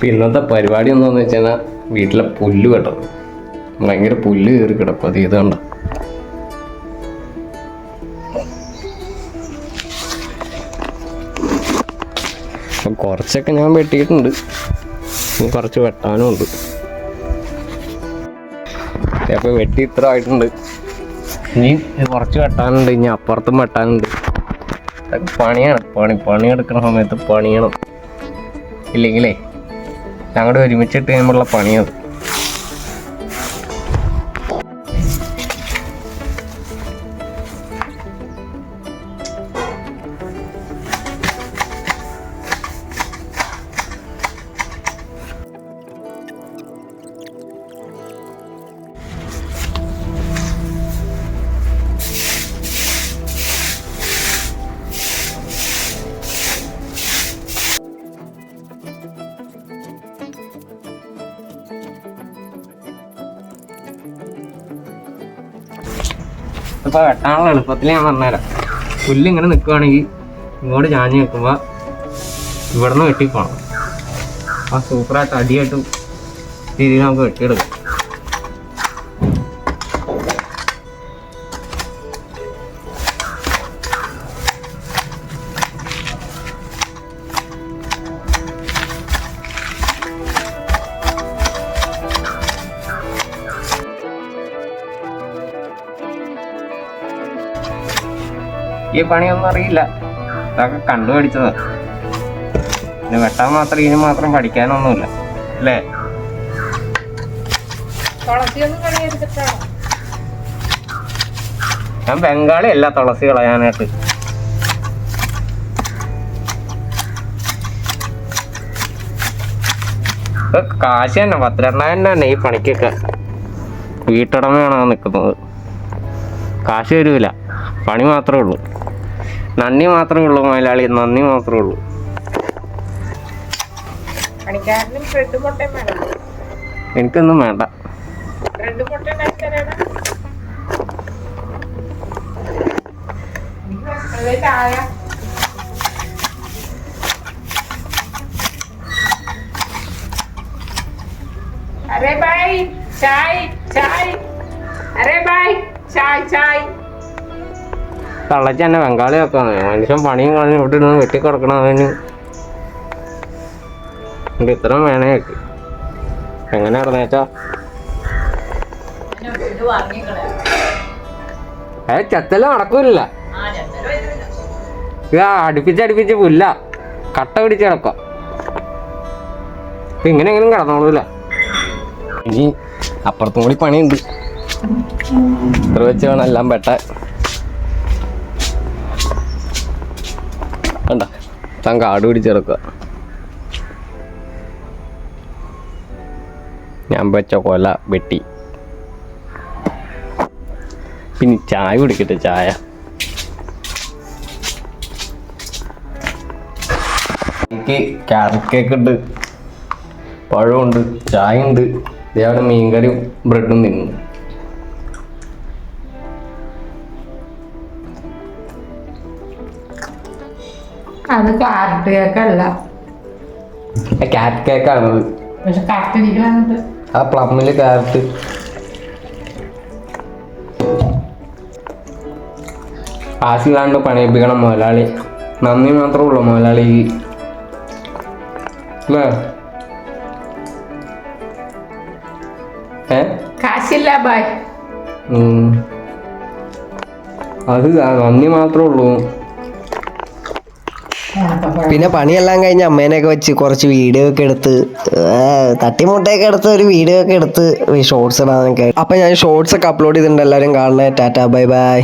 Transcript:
ഇന്നത്തെ പരിപാടി എന്താണെന്ന് വെച്ച് കഴിഞ്ഞാൽ വീട്ടിലെ പുല്ല് വെട്ടണം. ഭയങ്കര പുല്ല് കയറി കിടക്കും. അത് ഇത് കണ്ട കുറച്ചൊക്കെ ഞാൻ വെട്ടിയിട്ടുണ്ട്. കുറച്ച് വെട്ടാനും ഉണ്ട്. അപ്പോൾ വെട്ടി ഇത്ര ആയിട്ടുണ്ട്. ഇനി കുറച്ച് വെട്ടാനുണ്ട്. ഇനി അപ്പുറത്തും വെട്ടാനുണ്ട്. അതൊക്കെ പണിയാണ്. പണിയെടുക്കുന്ന സമയത്ത് പണിയണം. ഇല്ലെങ്കിലേ ഞങ്ങളുടെ ഒരുമിച്ചിട്ട് കഴിയുമ്പോഴുള്ള പണിയത്. ഇപ്പോൾ വെട്ടാനുള്ള എളുപ്പത്തിൽ ഞാൻ പറഞ്ഞുതരാം. പുല്ലിങ്ങനെ നിൽക്കുകയാണെങ്കിൽ ഇങ്ങോട്ട് ചാഞ്ഞ് നിൽക്കുമ്പോൾ ഇവിടെ നിന്ന് വെട്ടിപ്പോണം. ആ സൂപ്പറായിട്ട് അടിയായിട്ടും രീതിയിൽ നമുക്ക് വെട്ടിയെടുക്കാം. ഈ പണിയൊന്നും അറിയില്ല. ഇതൊക്കെ കണ്ടുപഠിച്ചതാണ്. പിന്നെ വെട്ടാൻ മാത്രം ഇതിന് മാത്രം പഠിക്കാനൊന്നുമില്ല അല്ലേ? ഞാൻ ബംഗാളി അല്ല തുളസി കളയാനായിട്ട്. കാശ് തന്നെ 12,000 തന്നെ ഈ പണിക്കൊക്കെ. വീട്ടുടമയാണ് നിൽക്കുന്നത്. കാശ് തരൂല, പണി മാത്രമേ ഉള്ളൂ. നന്ദി മാത്രമേ ഉള്ളൂ മുതലാളി, നന്ദി മാത്രമേ ഉള്ളൂ. എനിക്കൊന്നും വേണ്ട. अरे भाई चाय चाय, अरे भाई चाय चाय. തള്ളച്ച് തന്നെ ബംഗാളി വെക്കാന്ന്. മനുഷ്യൻ പണിയും കളഞ്ഞ് ഇവിടെ ഇരുന്ന് വെട്ടിക്കിടക്കണതിന് ഇത്ര വേണേക്ക് എങ്ങനെ നടന്നേച്ചാ? ചെത്തല് നടക്കൂല. ഇത് അടുപ്പിച്ചടുപ്പിച്ച് പുല്ല കട്ട പിടിച്ച് കിടക്കാം. ഇങ്ങനെ എങ്ങനെയും കിടന്നോളൂല. ഇനി അപ്പുറത്തും കൂടി പണിയുണ്ട്. ഇത്ര വെച്ച് വേണം എല്ലാം വെട്ടാൻ. കണ്ട താൻ കാട് പിടിച്ചിറക്കുക. ഞാൻ വെച്ച കൊല വെട്ടി. പിന്നെ ചായ കുടിക്കട്ടെ. ചായ എനിക്ക് ക്യാരറ്റ് കേക്ക് ഉണ്ട്, പഴമുണ്ട്, ചായ ഉണ്ട്. ഇതേവിടെ മീൻകറിയും ബ്രെഡും തിന്നു. അത് കാരറ്റ് കേക്കല്ല, ക്യാരറ്റ് കേക്കാണത്. പക്ഷെ കറക്റ്റ് ആ പ്ലമ്മില് ക്യാരറ്റ്. കാശിലാണ്ട് പണിയിപ്പിക്കണം മുതലാളി. നന്ദി മാത്രമേ ഉള്ളൂ മുതലാളി അല്ലേ? കാശില്ല ബായ്. അത് നന്ദി മാത്രമേ ഉള്ളൂ. പിന്നെ പണിയെല്ലാം കഴിഞ്ഞ് അമ്മേനെയൊക്കെ വെച്ച് കുറച്ച് വീഡിയോ ഒക്കെ എടുത്ത് തട്ടിമുട്ടയൊക്കെ എടുത്ത് ഒരു വീഡിയോ ഒക്കെ എടുത്ത് ഷോർട്സ് ഇടാനൊക്കെ. അപ്പം ഞാൻ ഷോർട്സ് ഒക്കെ അപ്ലോഡ് ചെയ്തിട്ടുണ്ട്. എല്ലാവരും കാണണേ. Tata bye bye.